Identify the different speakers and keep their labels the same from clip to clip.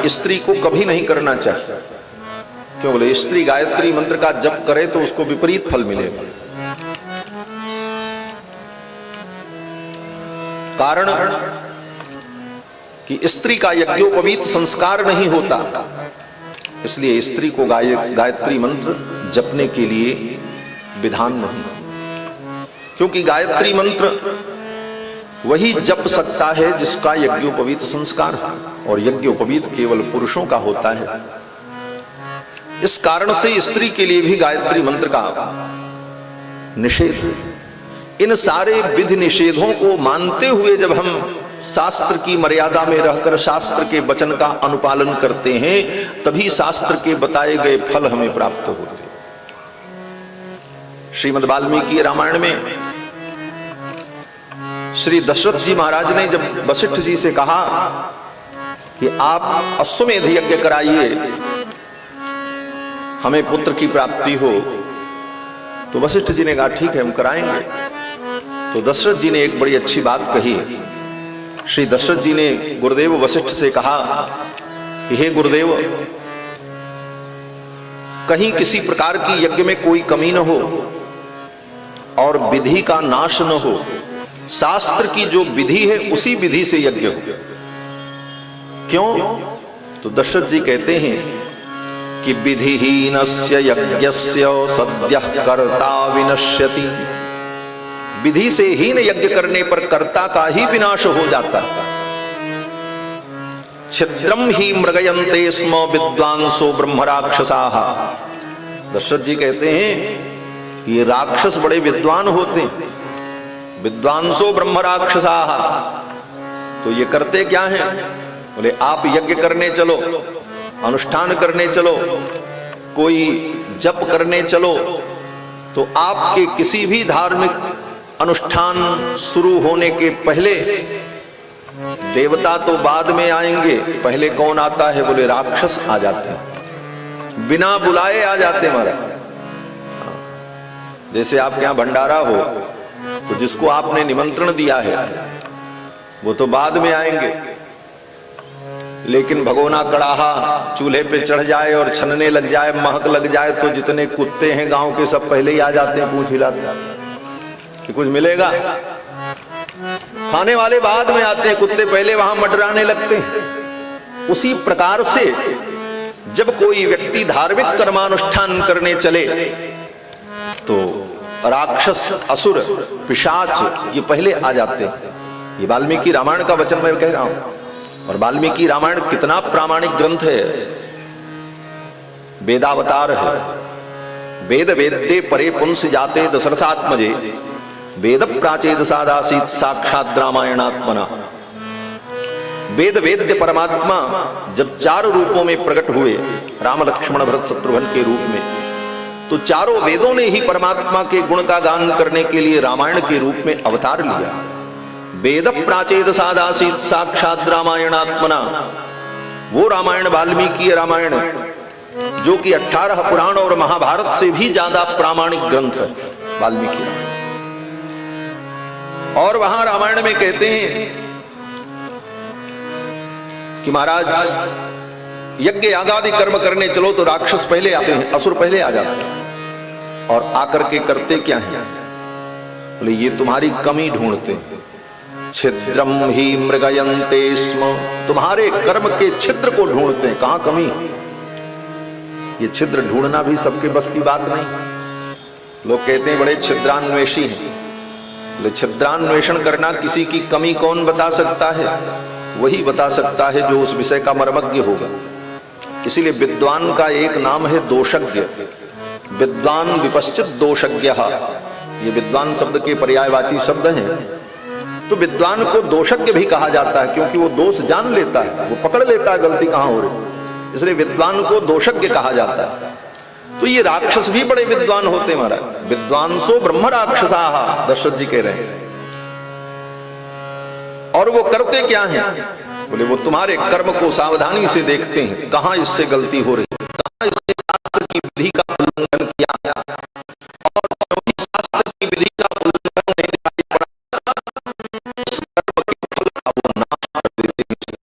Speaker 1: स्त्री को कभी नहीं करना चाहिए। क्यों बोले? स्त्री गायत्री मंत्र का जप करे तो उसको विपरीत फल मिलेगा। कारण कि स्त्री का यज्ञोपवीत संस्कार नहीं होता, इसलिए स्त्री को गायत्री मंत्र जपने के लिए विधान नहीं। क्योंकि गायत्री मंत्र वही जप सकता है जिसका यज्ञोपवीत संस्कार है, और यज्ञोपवीत केवल पुरुषों का होता है। इस कारण से स्त्री के लिए भी गायत्री मंत्र का निषेध है। इन सारे विधि निषेधों को मानते हुए जब हम शास्त्र की मर्यादा में रहकर शास्त्र के वचन का अनुपालन करते हैं, तभी शास्त्र के बताए गए फल हमें प्राप्त होते हैं। श्रीमद् वाल्मीकि रामायण में श्री दशरथ जी महाराज ने जब वशिष्ठ जी से कहा कि आप अश्वमेध यज्ञ कराइए, हमें पुत्र की प्राप्ति हो, तो वशिष्ठ जी ने कहा ठीक है हम कराएंगे। तो दशरथ जी ने एक बड़ी अच्छी बात कही। श्री दशरथ जी ने गुरुदेव वशिष्ठ से कहा कि हे गुरुदेव, कहीं किसी प्रकार की यज्ञ में कोई कमी न हो और विधि का नाश न हो, शास्त्र की जो विधि है उसी विधि से यज्ञ हो। क्यों? तो दशरथ जी कहते हैं कि विधिहीनस्य यज्ञस्य सद्यः कर्ता विनश्यति। विधि से हीन यज्ञ करने पर कर्ता का ही विनाश हो जाता है। छिद्रम ही मृगयन्ते स्म विद्वांसो ब्रह्म राक्षसाः। दशरथ जी कहते हैं कि ये राक्षस बड़े विद्वान होते हैं। विद्वांसो ब्रह्म राक्षसाः, तो ये करते क्या है? बोले आप यज्ञ करने चलो, अनुष्ठान करने चलो, कोई जप करने चलो, तो आपके किसी भी धार्मिक अनुष्ठान शुरू होने के पहले देवता तो बाद में आएंगे, पहले कौन आता है? बोले राक्षस आ जाते हैं, बिना बुलाए आ जाते महाराज। जैसे आपके यहां भंडारा हो तो जिसको आपने निमंत्रण दिया है वो तो बाद में आएंगे, लेकिन भगोना कड़ाहा चूल्हे पे चढ़ जाए और छनने लग जाए, महक लग जाए, तो जितने कुत्ते हैं गांव के सब पहले ही आ जाते हैं, पूछ हिलाते कि कुछ मिलेगा। खाने वाले बाद में आते हैं, कुत्ते पहले वहां मंडराने लगते हैं। उसी प्रकार से जब कोई व्यक्ति धार्मिक कर्मानुष्ठान करने चले तो राक्षस, असुर, पिशाच ये पहले आ जाते हैं। ये वाल्मीकि रामायण का वचन मैं कह रहा हूं। और वाल्मीकि रामायण कितना प्रामाणिक ग्रंथ है, वेदावतार है। वेद वेद्ये परे पुंस जाते दशरथात्मजे, वेद प्राचेद सादासीत साक्षात रामायणात्मना। वेद वेद्य परमात्मा जब 4 रूपों में प्रकट हुए, राम लक्ष्मण भरत शत्रुघ्न के रूप में, तो चारों वेदों ने ही परमात्मा के गुण का गान करने के लिए रामायण के रूप में अवतार लिया। वेद प्राचेद सादासीत साक्षात रामायणात्मना, वो रामायण वाल्मीकि रामायण जो कि 18 पुराण और महाभारत से भी ज्यादा प्रामाणिक ग्रंथ है वाल्मीकि रामायण। और वहां रामायण में कहते हैं कि महाराज यज्ञ यागादि कर्म करने चलो तो राक्षस पहले आते हैं, असुर पहले आ जाते हैं। और आकर के करते क्या है? बोले ये तुम्हारी कमी ढूंढते हैं। छिद्रम ही मृगयन्ते स्म, तुम्हारे कर्म के छिद्र को ढूंढते हैं, कहां कमी। ये छिद्र ढूंढना भी सबके बस की बात नहीं। लोग कहते हैं बड़े छिद्रान्वेषी हैं। बोले छिद्रान्वेषण करना किसी की कमी कौन बता सकता है? वही बता सकता है जो उस विषय का मर्मज्ञ होगा। इसीलिए विद्वान का एक नाम है दोषज्ञ। विद्वान विपश्चित दोषज्ञ, ये विद्वान शब्द के पर्यायवाची शब्द हैं। तो विद्वान को दोषज्ञ भी कहा जाता है, क्योंकि वो दोष जान लेता है, वो पकड़ लेता है गलती कहां हो रही, इसलिए विद्वान को दोषज्ञ कहा जाता है। तो ये राक्षस भी बड़े विद्वान होते हैं महाराज। विद्वांसो ब्रह्म राक्षसाः, दशरथ जी कह रहे हैं। और वो करते क्या हैं? बोले वो तुम्हारे कर्म को सावधानी से देखते हैं, कहां इससे गलती हो रही, कहां इसने शास्त्र की विधि का उल्लंघन किया, और क्योंकि शास्त्र की विधि का उल्लंघन नहीं दिखाई पड़ा, इस कर्म के फल का वो नाश कर देते हैं,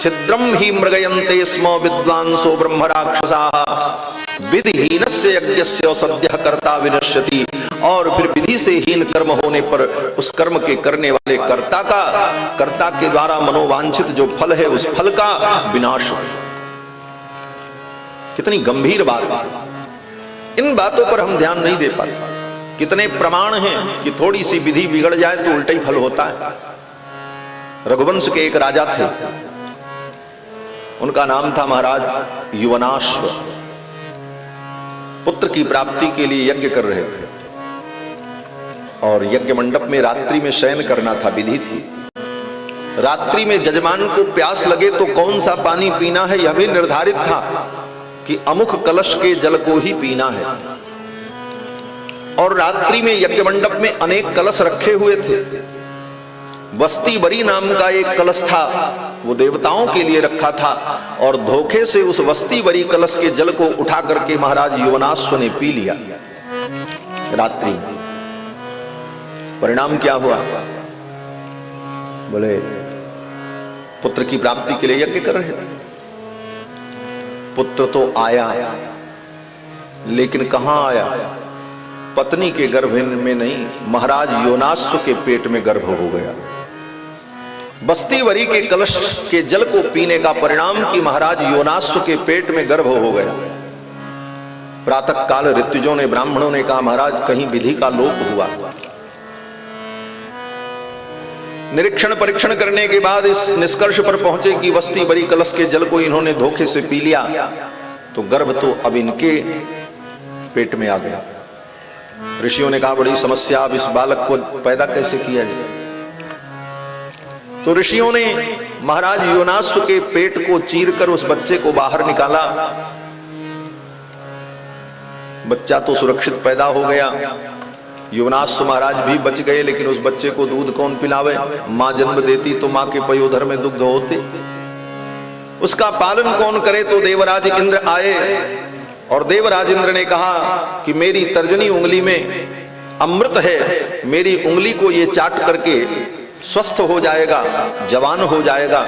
Speaker 1: छिद्रम ही मृगयन्ते स्म विद्वांसो ब्रह्म राक्षसाः विधिहीनस्य यज्ञस्य सद्यः कर्ता विनश्यति। और फिर विधि से हीन कर्म होने पर उस कर्म के करने वाले कर्ता के द्वारा मनोवांछित जो फल है उस फल का विनाश हो। कितनी गंभीर बात है। इन बातों पर हम ध्यान नहीं दे पाते। कितने प्रमाण हैं कि थोड़ी सी विधि बिगड़ जाए तो उल्टा ही फल होता है। रघुवंश के एक राजा थे, उनका नाम था महाराज युवनाश्व। पुत्र की प्राप्ति के लिए यज्ञ कर रहे थे और यज्ञ मंडप में रात्रि में शयन करना था, विधि थी। रात्रि में यजमान को प्यास लगे तो कौन सा पानी पीना है यह भी निर्धारित था कि अमुख कलश के जल को ही पीना है। और रात्रि में यज्ञ मंडप में अनेक कलश रखे हुए थे। वस्ती बरी नाम का एक कलश था, वो देवताओं के लिए रखा था और धोखे से उस वस्ती बरी कलश के जल को उठा करके महाराज युवनाश्व ने पी लिया रात्रि। परिणाम क्या हुआ? बोले पुत्र की प्राप्ति के लिए यज्ञ कर रहे थे। पुत्र तो आया, लेकिन कहां आया? पत्नी के गर्भ में नहीं, महाराज योनाश्व के पेट में गर्भ हो गया। बस्ती वरी के कलश के जल को पीने का परिणाम कि महाराज योनाश्व के पेट में गर्भ हो गया। प्रातः काल ऋतुजों ने, ब्राह्मणों ने कहा महाराज कहीं विधि का लोप हुआ। निरीक्षण परीक्षण करने के बाद इस निष्कर्ष पर पहुंचे कि वस्ती बरी कलश के जल को इन्होंने धोखे से पी लिया, तो गर्भ तो अब इनके पेट में आ गया। ऋषियों ने कहा बड़ी समस्या, अब इस बालक को पैदा कैसे किया जाए? तो ऋषियों ने महाराज योनाश्व के पेट को चीरकर उस बच्चे को बाहर निकाला। बच्चा तो सुरक्षित पैदा हो गया। युवनाश्व महाराज भी बच गए, लेकिन उस बच्चे को दूध कौन पिलावे? मां जन्म देती तो मां के पयोधर में दुग्ध होते। उसका पालन कौन करे? तो देवराज इंद्र आए और देवराज इंद्र ने कहा कि मेरी तर्जनी उंगली में अमृत है, मेरी उंगली को ये चाट करके स्वस्थ हो जाएगा, जवान हो जाएगा।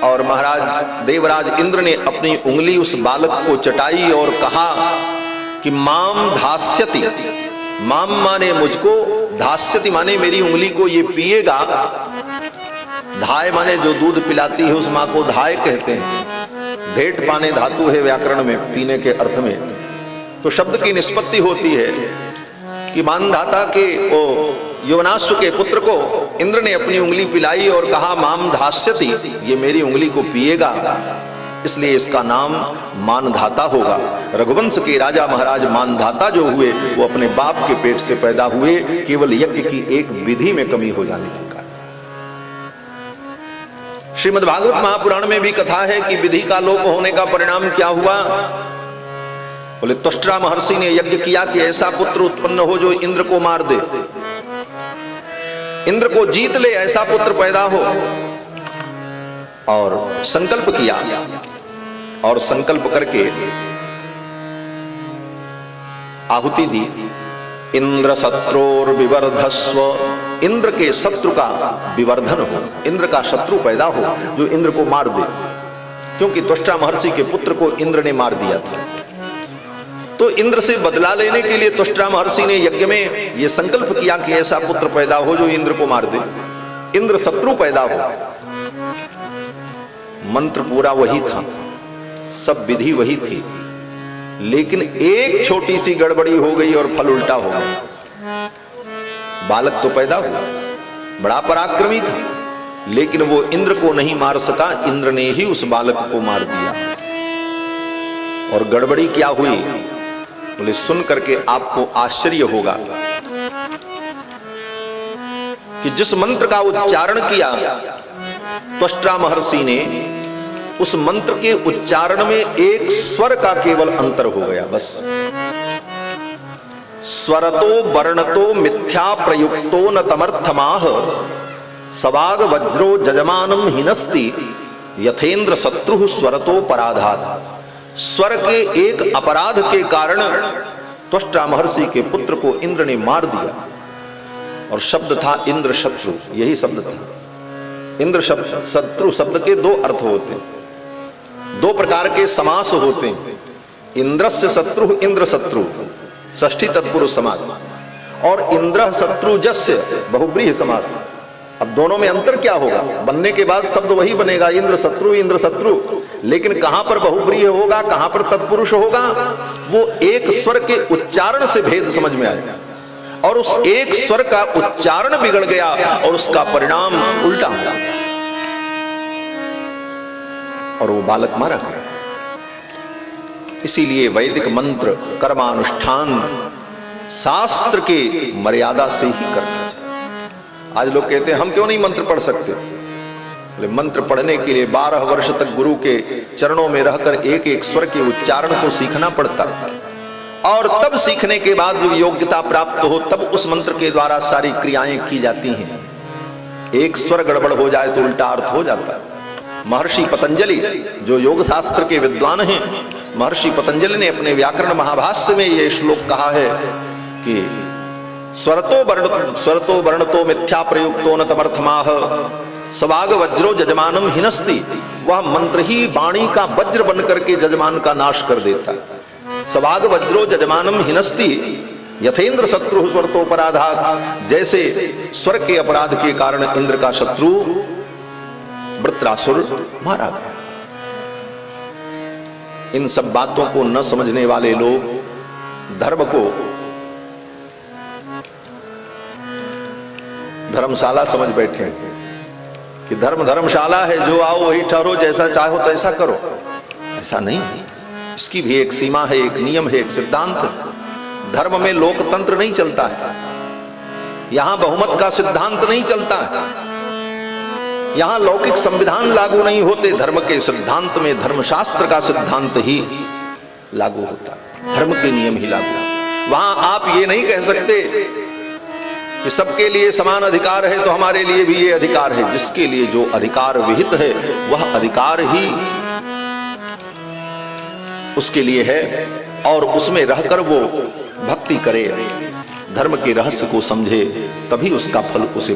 Speaker 1: और महाराज देवराज इंद्र ने अपनी उंगली उस बालक को चटाई और कहा कि माम धास्यति, माम माने मुझको, धास्यति माने मेरी उंगली को ये पिएगा। धाय माने जो दूध पिलाती है उस मां को धाय कहते हैं। भेंट पाने धातु है व्याकरण में, पीने के अर्थ में। तो शब्द की निष्पत्ति होती है कि मानधाता के युवनाश्व के पुत्र को इंद्र ने अपनी उंगली पिलाई और कहा माम धास्यति, ये मेरी उंगली को पिएगा, इसलिए इसका नाम मानधाता होगा। रघुवंश के राजा महाराज मानधाता जो हुए वो अपने बाप के पेट से पैदा हुए, केवल यज्ञ की एक विधि में कमी हो जाने के कारण। श्रीमद् भागवत महापुराण में भी कथा है कि विधि का लोप होने का परिणाम क्या हुआ। बोले त्वष्ट्रा महर्षि ने यज्ञ किया कि ऐसा पुत्र उत्पन्न हो जो इंद्र को मार दे, इंद्र को जीत ले, ऐसा पुत्र पैदा हो। और संकल्प किया और संकल्प करके आहुति दी। इंद्र शत्रुर विवर्धस्व, इंद्र के शत्रु का विवर्धन हो, इंद्र का शत्रु पैदा हो जो इंद्र को मार दे। क्योंकि त्वष्टा महर्षि के पुत्र को इंद्र ने मार दिया था, तो इंद्र से बदला लेने के लिए त्वष्टा महर्षि ने यज्ञ में यह संकल्प किया कि ऐसा पुत्र पैदा हो जो इंद्र को मार दे, इंद्र शत्रु पैदा हो। मंत्र पूरा वही था, सब विधि वही थी, लेकिन एक छोटी सी गड़बड़ी हो गई और फल उल्टा हो गया। बालक तो पैदा हुआ, बड़ा पराक्रमी था, लेकिन वो इंद्र को नहीं मार सका, इंद्र ने ही उस बालक को मार दिया। और गड़बड़ी क्या हुई? बोले सुन करके आपको आश्चर्य होगा कि जिस मंत्र का उच्चारण किया त्वष्टा महर्षि ने, उस मंत्र के उच्चारण में एक स्वर का केवल अंतर हो गया, बस। स्वरतो वर्णतो मिथ्या प्रयुक्तो न तमर्थमाह, सवाग वज्रो जजमानम हिनस्ति यथेन्द्र शत्रु स्वरतो पराधात। स्वर के एक अपराध के कारण त्वष्टा महर्षि के पुत्र को इंद्र ने मार दिया, और शब्द था इंद्र शत्रु, यही शब्द था। इंद्र शब्द शत्रु शब्द के दो अर्थ होते हैं, दो प्रकार के समास होते हैं। इंद्रस्य शत्रु इंद्र शत्रु षष्ठी तत्पुरुष समास, और इंद्र शत्रु जस्य बहुब्रीहि समास। अब दोनों में अंतर क्या होगा? बनने के बाद शब्द वही बनेगा इंद्र शत्रु, लेकिन कहां पर बहुब्रीहि होगा, कहां पर तत्पुरुष होगा, वो एक स्वर के उच्चारण से भेद समझ में आएगा। और उस एक स्वर का उच्चारण बिगड़ गया और उसका परिणाम उल्टा हुआ और वो बालक मारा गया। इसीलिए वैदिक मंत्र कर्मानुष्ठान शास्त्र के मर्यादा से ही करना चाहिए। आज लोग कहते हैं हम क्यों नहीं मंत्र पढ़ सकते? बोले मंत्र पढ़ने के लिए 12 वर्ष तक गुरु के चरणों में रहकर एक एक स्वर के उच्चारण को सीखना पड़ता, और तब सीखने के बाद जब योग्यता प्राप्त हो तब उस मंत्र के द्वारा सारी क्रियाएं की जाती हैं। एक स्वर गड़बड़ हो जाए तो उल्टा अर्थ हो जाता है। महर्षि पतंजलि जो योग शास्त्र के विद्वान हैं, महर्षि पतंजलि ने अपने व्याकरण महाभाष्य में यह श्लोक कहा है कि स्वरतो वर्णतो मिथ्या प्रयुक्तो न तमर्थमाह सवाग वज्रो जजमानम हिनस्ति। वह मंत्र ही वाणी का वज्र बनकर के जजमान का नाश कर देता। सवाग वज्रो जजमानम हिनस्ति यथेंद्र शत्रु स्वरतोपराधात्, जैसे स्वर के अपराध के कारण इंद्र का शत्रु वृत्रासुर मारा गया। इन सब बातों को न समझने वाले लोग धर्म को धर्मशाला समझ बैठे कि धर्म धर्मशाला है, जो आओ वही ठहरो, जैसा चाहो तैसा करो। ऐसा नहीं, इसकी भी एक सीमा है, एक नियम है, एक सिद्धांत है। धर्म में लोकतंत्र नहीं चलता है, यहां बहुमत का सिद्धांत नहीं चलता है, यहां लौकिक संविधान लागू नहीं होते। धर्म के सिद्धांत में धर्मशास्त्र का सिद्धांत ही लागू होता है, धर्म के नियम ही लागू होते। वहां आप ये नहीं कह सकते कि सबके लिए समान अधिकार है तो हमारे लिए भी ये अधिकार है। जिसके लिए जो अधिकार विहित है वह अधिकार ही उसके लिए है, और उसमें रहकर वो भक्ति करे, धर्म के रहस्य को समझे, तभी उसका फल उसे